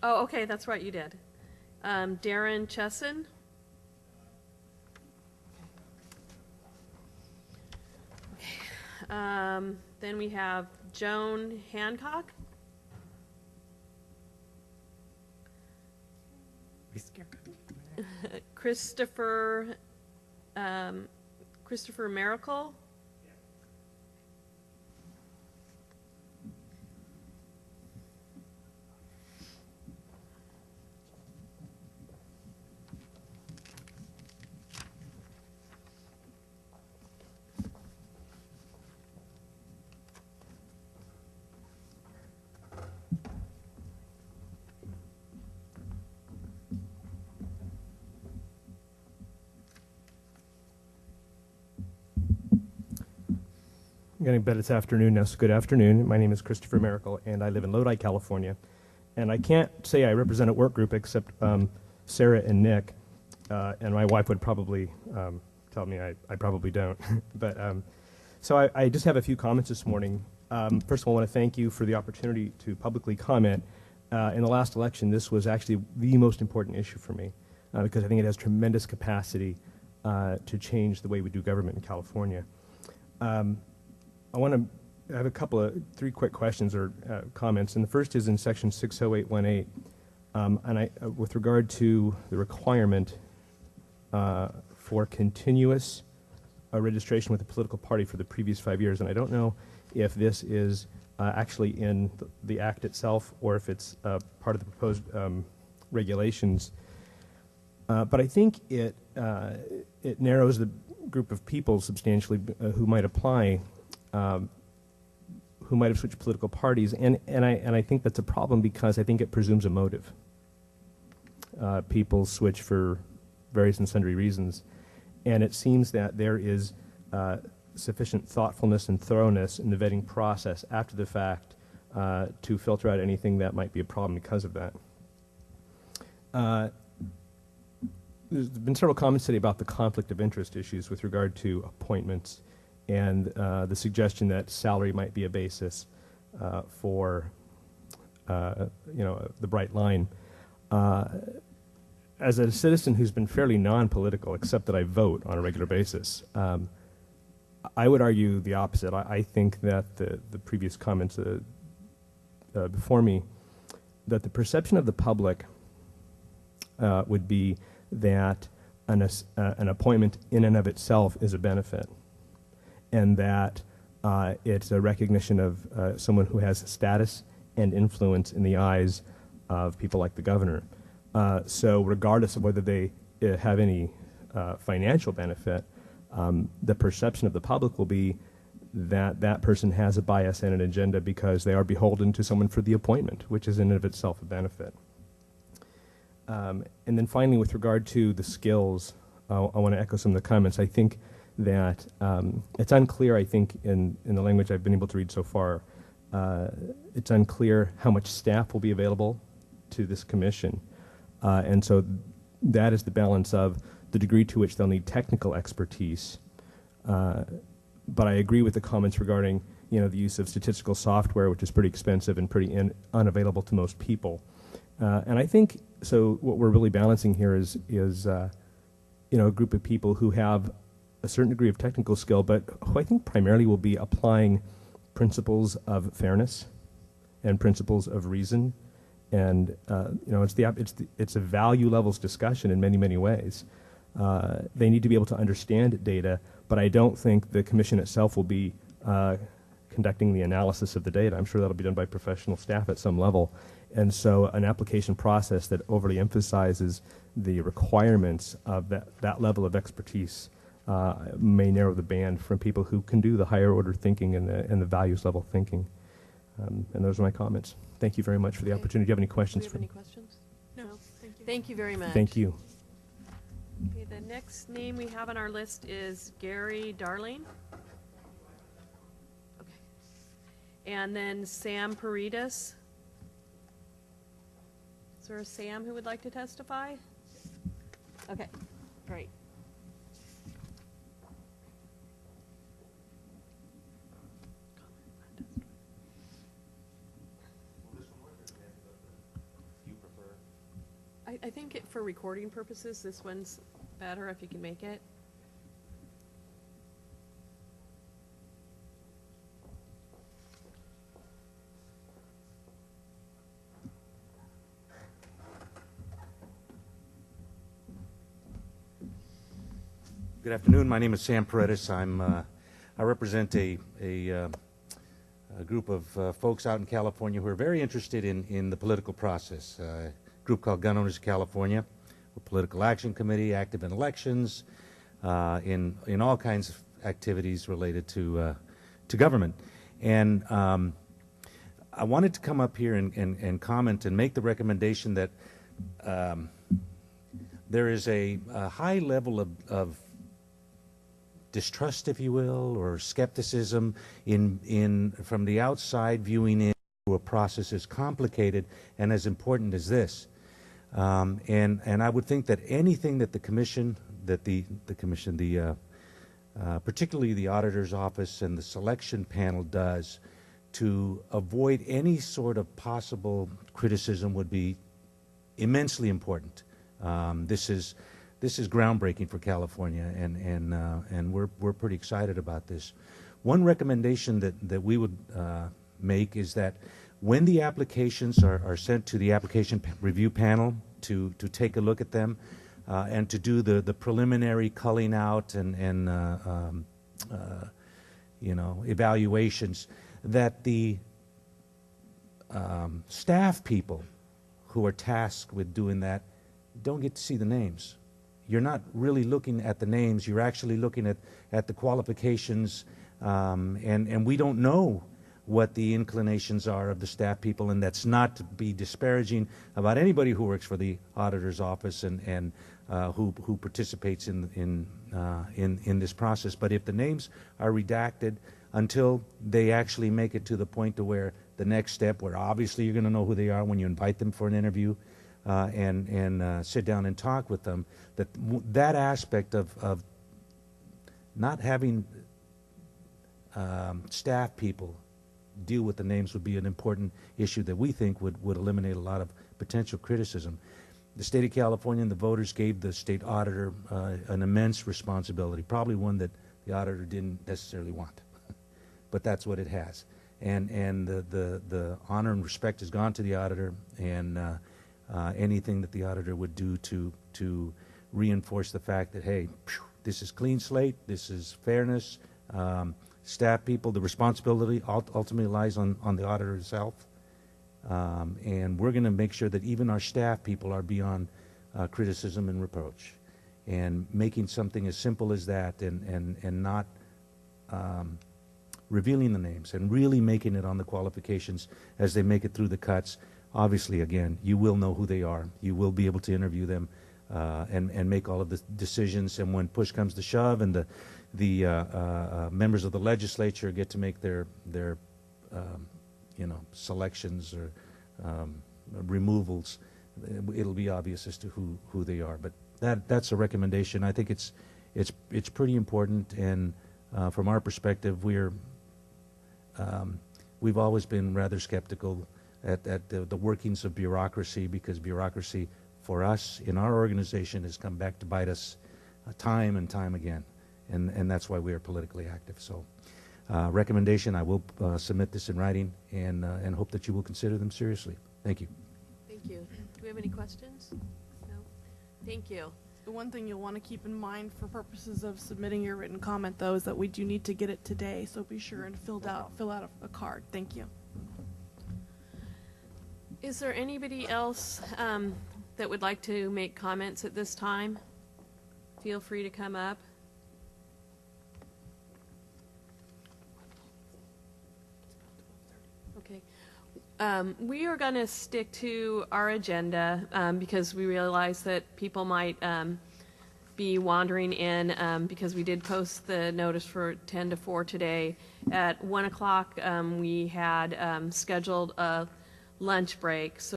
Oh, okay, that's right, you did. Darren Chesson. Then we have Joan Hancock. Christopher Miracle. I'm getting bet it's afternoon now, so good afternoon. My name is Christopher Miracle, and I live in Lodi, California. And I can't say I represent a work group except Sarah and Nick, and my wife would probably tell me I probably don't. But so I just have a few comments this morning. First of all, I want to thank you for the opportunity to publicly comment. In the last election, this was actually the most important issue for me because I think it has tremendous capacity to change the way we do government in California. I want to have three quick questions or comments, and the first is in section 60818, and with regard to the requirement for continuous registration with a political party for the previous 5 years, and I don't know if this is actually in the act itself or if it's part of the proposed regulations, but I think it narrows the group of people substantially who might apply. Who might have switched political parties, and I think that's a problem because I think it presumes a motive. People switch for various and sundry reasons, and it seems that there is sufficient thoughtfulness and thoroughness in the vetting process after the fact to filter out anything that might be a problem because of that. There's been several comments today about the conflict of interest issues with regard to appointments and the suggestion that salary might be a basis for, the bright line. As a citizen who's been fairly non-political, except that I vote on a regular basis, I would argue the opposite. I think that the previous comments before me, that the perception of the public would be that an appointment in and of itself is a benefit, and that it's a recognition of someone who has status and influence in the eyes of people like the governor. So regardless of whether they have any financial benefit, the perception of the public will be that that person has a bias and an agenda because they are beholden to someone for the appointment, which is in and of itself a benefit. And then finally, with regard to the skills, I want to echo some of the comments. I think that it's unclear, I think, in the language I've been able to read so far, it's unclear how much staff will be available to this commission. And so that is the balance of the degree to which they'll need technical expertise. But I agree with the comments regarding, the use of statistical software, which is pretty expensive and pretty unavailable to most people. And I think, so what we're really balancing here is a group of people who have a certain degree of technical skill, but who I think primarily will be applying principles of fairness and principles of reason, and it's a value levels discussion in many ways. They need to be able to understand data, but I don't think the commission itself will be conducting the analysis of the data. I'm sure that'll be done by professional staff at some level, and so an application process that overly emphasizes the requirements of that level of expertise may narrow the band from people who can do the higher order thinking and the values level thinking. And those are my comments. Thank you very much for the opportunity. Do you have any questions? Do we have any questions? No, thank you. Thank you very much. Thank you. Okay, the next name we have on our list is Gary Darling. Okay. And then Sam Paredes. Is there a Sam who would like to testify? Okay, great. I think for recording purposes, this one's better if you can make it. Good afternoon. My name is Sam Paredes. I represent a group of folks out in California who are very interested in the political process. A group called Gun Owners of California, a political action committee, active in elections, in all kinds of activities related to government. And I wanted to come up here and comment and make the recommendation that there is a high level of distrust, if you will, or skepticism from the outside viewing into a process as complicated and as important as this. And I would think that anything that the commission, particularly the auditor's office and the selection panel does to avoid any sort of possible criticism would be immensely important. This is groundbreaking for California, and we're pretty excited about this. One recommendation that we would make is that when the applications are sent to the application review panel to take a look at them and to do the preliminary culling out and evaluations, that the staff people who are tasked with doing that don't get to see the names. You're not really looking at the names. You're actually looking at the qualifications, and we don't know what the inclinations are of the staff people, and that's not to be disparaging about anybody who works for the auditor's office and who participates in this process. But if the names are redacted until they actually make it to the point to where the next step, where obviously you're going to know who they are when you invite them for an interview, and sit down and talk with them, that aspect of not having staff people deal with the names would be an important issue that we think would eliminate a lot of potential criticism. The state of California and the voters gave the state auditor an immense responsibility, probably one that the auditor didn't necessarily want, but that's what it has. And the honor and respect has gone to the auditor, and anything that the auditor would do to reinforce the fact that, hey, this is clean slate, this is fairness, staff people, the responsibility ultimately lies on the auditor himself, and we're going to make sure that even our staff people are beyond criticism and reproach, and making something as simple as that and not revealing the names and really making it on the qualifications as they make it through the cuts. Obviously, again, you will know who they are. You will be able to interview them and make all of the decisions. And when push comes to shove and the members of the legislature get to make their selections or removals, it'll be obvious as to who they are. But that's a recommendation. I think it's pretty important. And from our perspective, we've always been rather skeptical at the workings of bureaucracy, because bureaucracy for us in our organization has come back to bite us time and time again, and that's why we are politically active. So recommendation, I will submit this in writing and hope that you will consider them seriously. Thank you. Thank you. Do we have any questions? No? Thank you. The one thing you'll want to keep in mind for purposes of submitting your written comment, though, is that we do need to get it today, so be sure and fill out a card. Thank you. Is there anybody else that would like to make comments at this time? Feel free to come up. Okay. We are going to stick to our agenda because we realize that people might be wandering in because we did post the notice for 10 to 4 today. At 1 o'clock, we had scheduled a lunch break. So